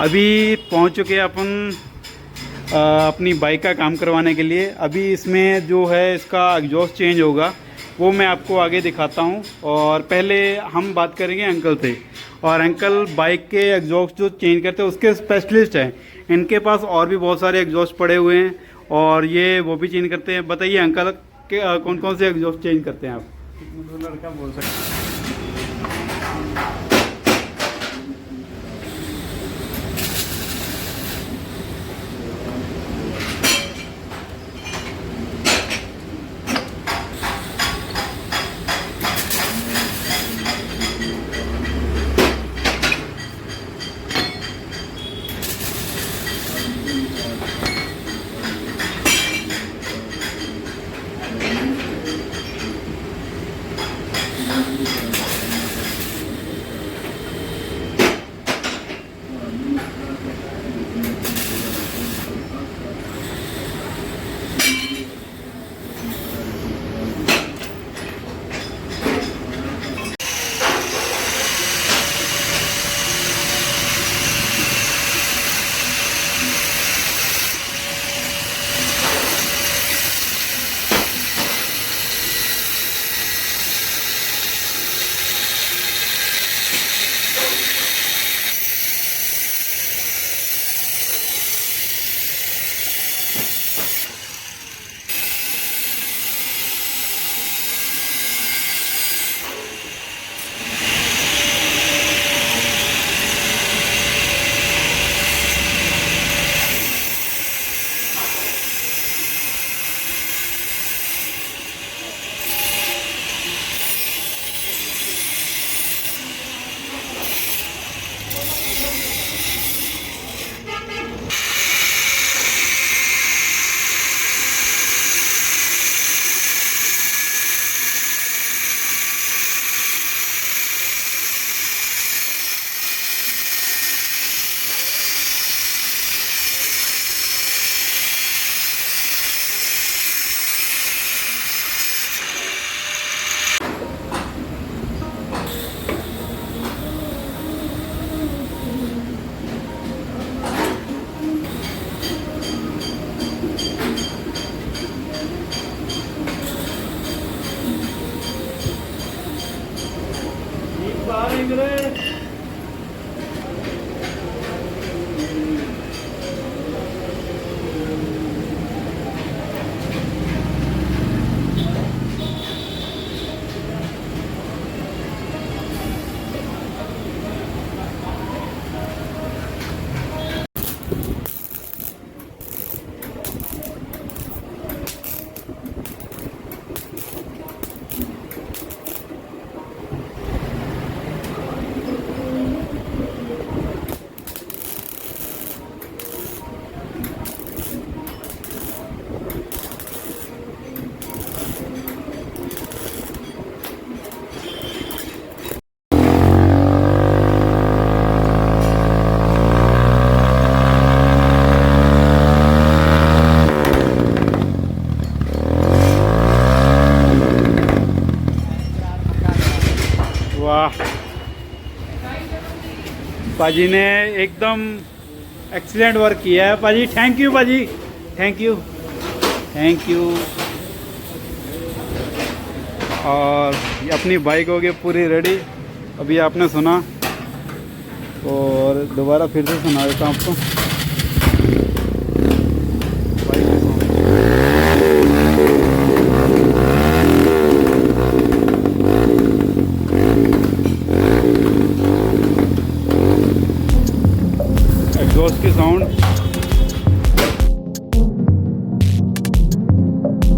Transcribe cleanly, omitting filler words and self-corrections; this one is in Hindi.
अभी पहुंच चुके हैं अपन अपनी बाइक का काम करवाने के लिए। अभी इसमें जो है इसका एग्जॉस्ट चेंज होगा, वो मैं आपको आगे दिखाता हूं। और पहले हम बात करेंगे अंकल से। और अंकल बाइक के एग्जॉस्ट जो चेंज करते हैं उसके स्पेशलिस्ट हैं। इनके पास और भी बहुत सारे एग्जॉस्ट पड़े हुए हैं और ये वो भी चेंज करते हैं। बताइए अंकल के कौन कौन से एग्जॉस्ट चेंज करते हैं आप? लड़का बोल सकते हैं। वाह, पाजी ने एकदम एक्सीलेंट वर्क किया है। पाजी थैंक यू, पाजी थैंक यू थैंक यू। और अपनी बाइक हो गई पूरी रेडी। अभी आपने सुना और दोबारा फिर से सुना देता हूँ आपको। एग्जॉस्ट की साउंड